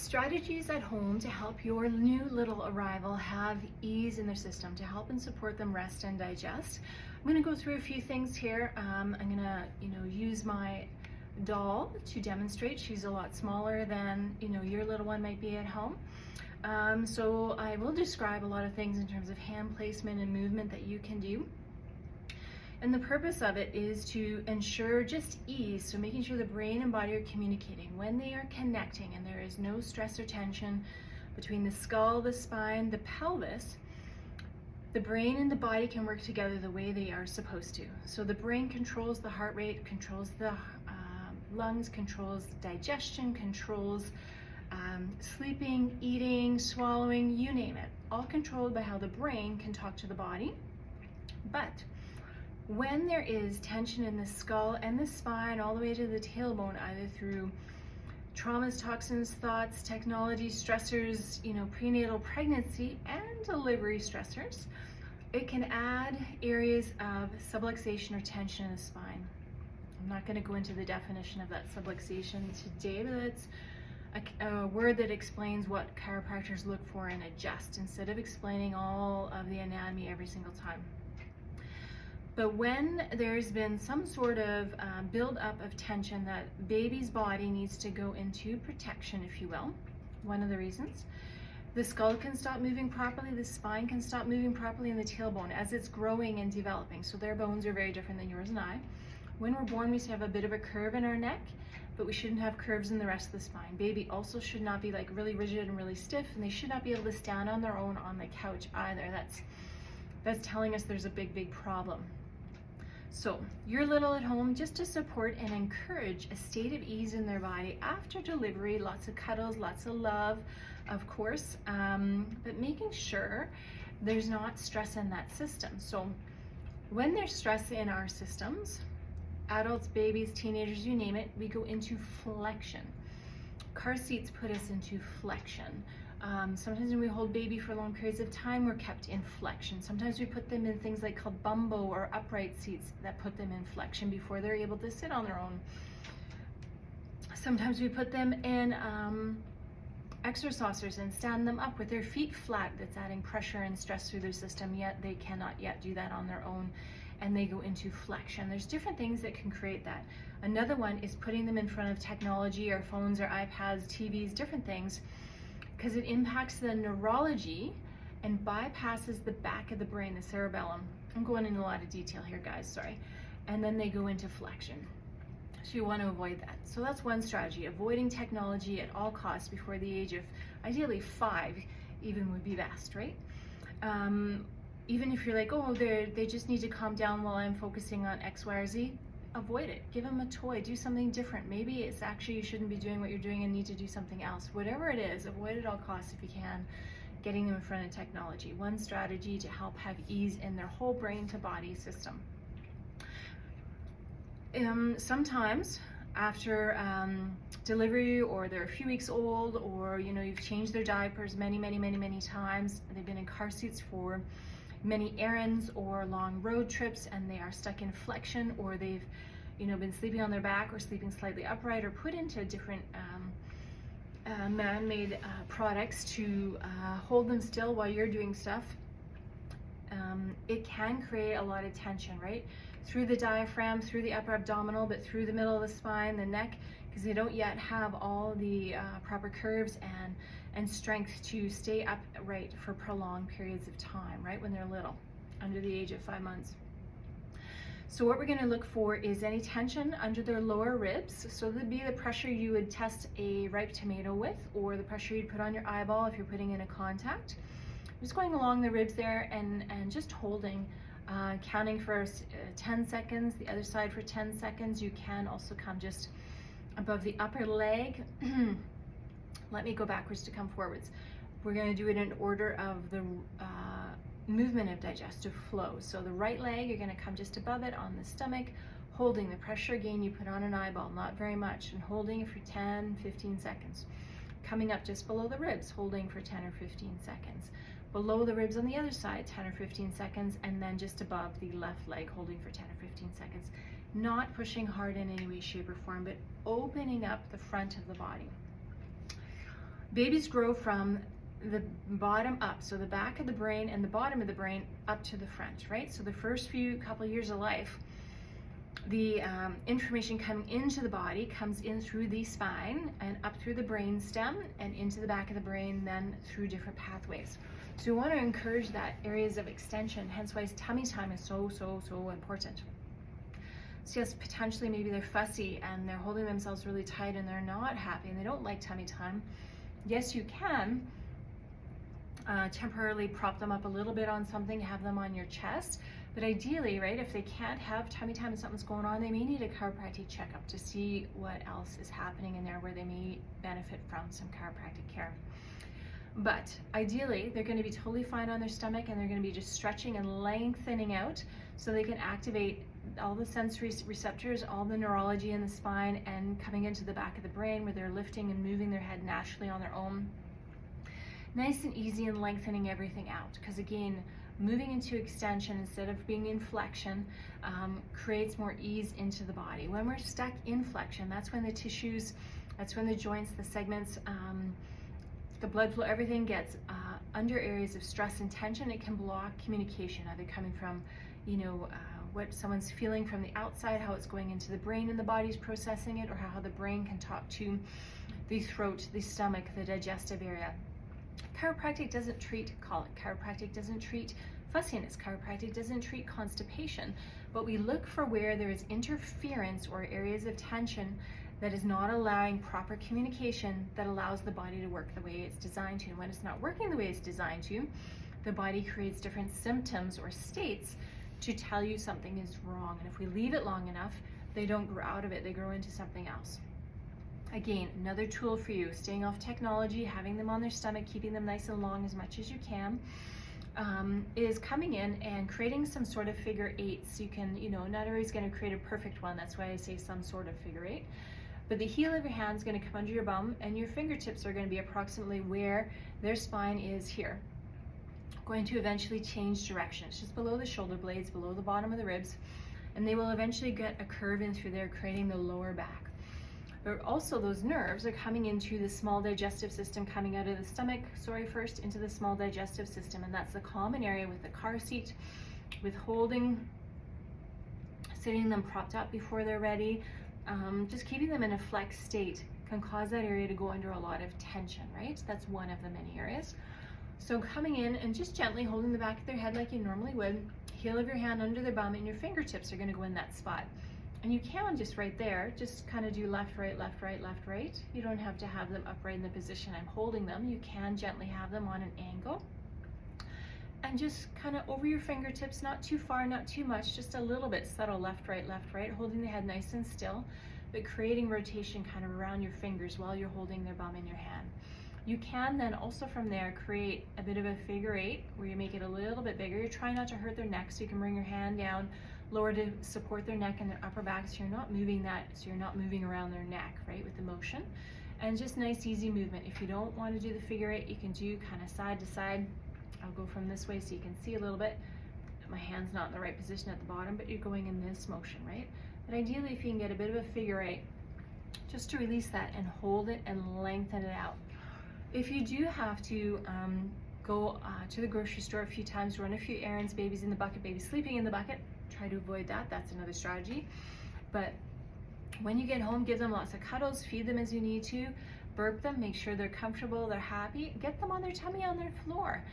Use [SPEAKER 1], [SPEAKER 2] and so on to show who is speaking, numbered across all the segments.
[SPEAKER 1] Strategies at home to help your new little arrival have ease in their system, to help and support them rest and digest. I'm going to go through a few things here. I'm going to, use my doll to demonstrate. She's a lot smaller than, your little one might be at home. So I will describe a lot of things in terms of hand placement and movement that you can do. And the purpose of it is to ensure just ease, so making sure the brain and body are communicating. When they are connecting and there is no stress or tension between the skull, the spine, the pelvis, the brain and the body can work together the way they are supposed to. So the brain controls the heart rate, controls the lungs, controls digestion, controls sleeping, eating, swallowing, you name it. All controlled by how the brain can talk to the body. But when there is tension in the skull and the spine all the way to the tailbone, either through traumas, toxins, thoughts, technology, stressors, prenatal pregnancy and delivery stressors, it can add areas of subluxation or tension in the spine. I'm not going to go into the definition of that subluxation today, but that's a word that explains what chiropractors look for and adjust instead of explaining all of the anatomy every single time. But when there's been some sort of build-up of tension, that baby's body needs to go into protection, if you will, one of the reasons. The skull can stop moving properly, the spine can stop moving properly, and the tailbone as it's growing and developing. So their bones are very different than yours and I. When we're born, we have a bit of a curve in our neck, but we shouldn't have curves in the rest of the spine. Baby also should not be like really rigid and really stiff, and they should not be able to stand on their own on the couch either. That's telling us there's a big problem. So your little at home, just to support and encourage a state of ease in their body after delivery, lots of cuddles, lots of love, of course, but making sure there's not stress in that system. So when there's stress in our systems, adults, babies, teenagers, you name it, we go into flexion. Car seats put us into flexion. Sometimes when we hold baby for long periods of time, we're kept in flexion. Sometimes we put them in things like called bumbo or upright seats that put them in flexion before they're able to sit on their own. Sometimes we put them in exercisers and stand them up with their feet flat. That's adding pressure and stress through their system, yet they cannot yet do that on their own, and they go into flexion. There's different things that can create that. Another one is putting them in front of technology, or phones or iPads, TVs, different things, because it impacts the neurology and bypasses the back of the brain, the cerebellum. I'm going into a lot of detail here, guys, sorry. And then they go into flexion. So you want to avoid that. So that's one strategy, avoiding technology at all costs before the age of, ideally 5 even would be best, right? Even if you're like, oh, they just need to calm down while I'm focusing on X, Y, or Z, avoid it. Give them a toy, do something different. Maybe it's actually you shouldn't be doing what you're doing and need to do something else. Whatever it is, avoid at all costs if you can, getting them in front of technology. One strategy to help have ease in their whole brain to body system. Sometimes after delivery, or they're a few weeks old, or you've changed their diapers many times, they've been in car seats for many errands or long road trips, and they are stuck in flexion, or they've been sleeping on their back or sleeping slightly upright, or put into different man-made products to hold them still while you're doing stuff. It can create a lot of tension, right? Through the diaphragm, through the upper abdominal, but through the middle of the spine, the neck, because they don't yet have all the proper curves and strength to stay upright for prolonged periods of time, right, when they're little, under the age of 5 months. So what we're going to look for is any tension under their lower ribs. So that'd be the pressure you would test a ripe tomato with, or the pressure you'd put on your eyeball if you're putting in a contact. Just going along the ribs there and just holding, counting for 10 seconds, the other side for 10 seconds. You can also come just above the upper leg. Let me go backwards to come forwards. We're going to do it in order of the movement of digestive flow. So the right leg, you're going to come just above it on the stomach, holding the pressure again you put on an eyeball, not very much, and holding it for 10-15 seconds. Coming up just below the ribs, holding for 10 or 15 seconds. Below the ribs on the other side, 10 or 15 seconds, and then just above the left leg, holding for 10 or 15 seconds. Not pushing hard in any way, shape, or form, but opening up the front of the body. Babies grow from the bottom up, so the back of the brain and the bottom of the brain up to the front, right? So the first few couple years of life, the information coming into the body comes in through the spine and up through the brain stem and into the back of the brain, then through different pathways. So we want to encourage that areas of extension, hence why tummy time is so important. So yes, potentially maybe they're fussy and they're holding themselves really tight and they're not happy and they don't like tummy time. Yes, you can temporarily prop them up a little bit on something, have them on your chest. But ideally, right, if they can't have tummy time and something's going on, they may need a chiropractic checkup to see what else is happening in there where they may benefit from some chiropractic care. But ideally, they're going to be totally fine on their stomach and they're going to be just stretching and lengthening out so they can activate all the sensory receptors, all the neurology in the spine, and coming into the back of the brain where they're lifting and moving their head naturally on their own. Nice and easy and lengthening everything out, because again, moving into extension instead of being in flexion creates more ease into the body. When we're stuck in flexion, that's when the tissues, that's when the joints, the segments, the blood flow, everything gets under areas of stress and tension. It can block communication, either coming from, what someone's feeling from the outside, how it's going into the brain and the body's processing it, or how the brain can talk to the throat, the stomach, the digestive area. Chiropractic doesn't treat colic. Chiropractic doesn't treat fussiness. Chiropractic doesn't treat constipation. But we look for where there is interference or areas of tension that is not allowing proper communication that allows the body to work the way it's designed to. And when it's not working the way it's designed to, the body creates different symptoms or states to tell you something is wrong. And if we leave it long enough, they don't grow out of it. They grow into something else. Again, another tool for you, staying off technology, having them on their stomach, keeping them nice and long as much as you can, is coming in and creating some sort of figure eights. You can, not everybody's going to create a perfect one. That's why I say some sort of figure eight. But the heel of your hand is going to come under your bum, and your fingertips are going to be approximately where their spine is here. Going to eventually change direction. It's just below the shoulder blades, below the bottom of the ribs, and they will eventually get a curve in through there, creating the lower back. But also those nerves are coming into the small digestive system, coming out of the stomach, first into the small digestive system. And that's the common area with the car seat, with holding, sitting them propped up before they're ready. Just keeping them in a flex state can cause that area to go under a lot of tension, right? That's one of the many areas. So coming in and just gently holding the back of their head like you normally would, heel of your hand under their bum, and your fingertips are going to go in that spot. And you can just right there, just kind of do left, right, left, right, left, right. You don't have to have them upright in the position I'm holding them. You can gently have them on an angle. And just kind of over your fingertips, not too far, not too much, just a little bit subtle left, right, holding the head nice and still, but creating rotation kind of around your fingers while you're holding their bum in your hand. You can then also from there create a bit of a figure eight where you make it a little bit bigger. You're trying not to hurt their neck, so you can bring your hand down lower to support their neck and their upper back, so you're not moving that, so you're not moving around their neck, right, with the motion. And just nice easy movement. If you don't want to do the figure eight, you can do kind of side to side. I'll go from this way so you can see a little bit. My hand's not in the right position at the bottom, but you're going in this motion, right? But ideally, if you can get a bit of a figure eight, just to release that and hold it and lengthen it out. If you do have to go to the grocery store a few times, run a few errands, baby's in the bucket, baby's sleeping in the bucket, try to avoid that. That's another strategy. But when you get home, give them lots of cuddles, feed them as you need to, burp them, make sure they're comfortable, they're happy, get them on their tummy on their floor.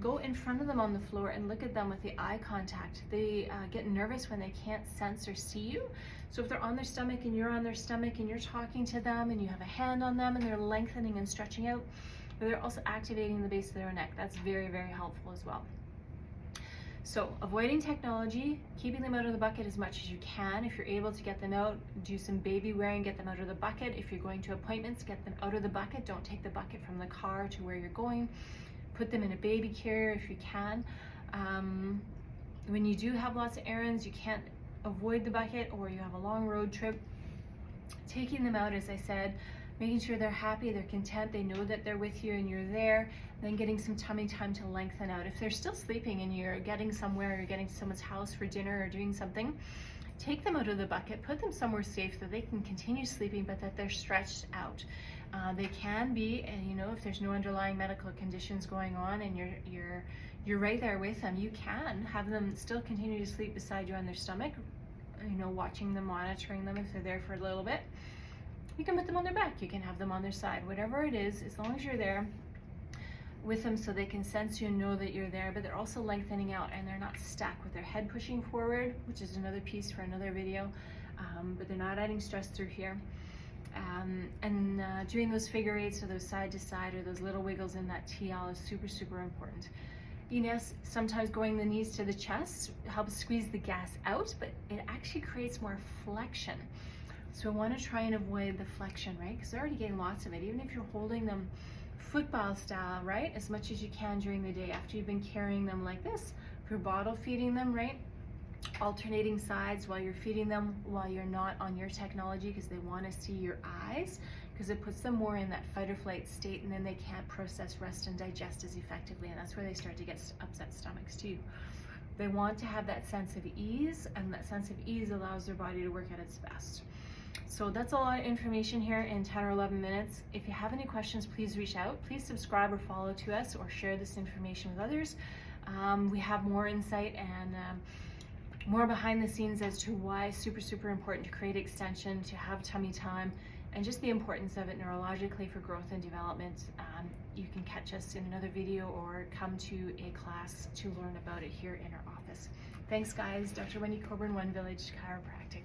[SPEAKER 1] Go in front of them on the floor and look at them with the eye contact. They get nervous when they can't sense or see you. So if they're on their stomach and you're on their stomach and you're talking to them and you have a hand on them and they're lengthening and stretching out, but they're also activating the base of their neck. That's very, very helpful as well. So avoiding technology, keeping them out of the bucket as much as you can. If you're able to get them out, do some baby wearing, get them out of the bucket. If you're going to appointments, get them out of the bucket. Don't take the bucket from the car to where you're going. Put them in a baby carrier if you can. When you do have lots of errands, you can't avoid the bucket, or you have a long road trip, taking them out, as I said, making sure they're happy, they're content, they know that they're with you and you're there, then getting some tummy time to lengthen out. If they're still sleeping and you're getting somewhere, you're getting to someone's house for dinner or doing something, take them out of the bucket, put them somewhere safe so they can continue sleeping, but that they're stretched out. They can be, and you know, if there's no underlying medical conditions going on and you're right there with them, you can have them still continue to sleep beside you on their stomach, you know, watching them, monitoring them if they're there for a little bit. You can put them on their back, you can have them on their side, whatever it is, as long as you're there with them so they can sense you and know that you're there, but they're also lengthening out and they're not stuck with their head pushing forward, which is another piece for another video, but they're not adding stress through here. Doing those figure eights or those side to side or those little wiggles in that TL is super, super important. You know, sometimes going the knees to the chest helps squeeze the gas out, but it actually creates more flexion. So I want to try and avoid the flexion, right? Because they're already getting lots of it, even if you're holding them football style, right? As much as you can during the day after you've been carrying them like this. If you're bottle feeding them, right? Alternating sides while you're feeding them, while you're not on your technology, because they want to see your eyes, because it puts them more in that fight or flight state, and then they can't process, rest, and digest as effectively, and that's where they start to get upset stomachs too. They want to have that sense of ease, and that sense of ease allows their body to work at its best. So that's a lot of information here in 10 or 11 minutes. If you have any questions, please reach out. Please subscribe or follow to us or share this information with others. We have more insight and more behind the scenes as to why it's super, super important to create extension, to have tummy time, and just the importance of it neurologically for growth and development. You can catch us in another video or come to a class to learn about it here in our office. Thanks guys, Dr. Wendy Coburn, One Village Chiropractic.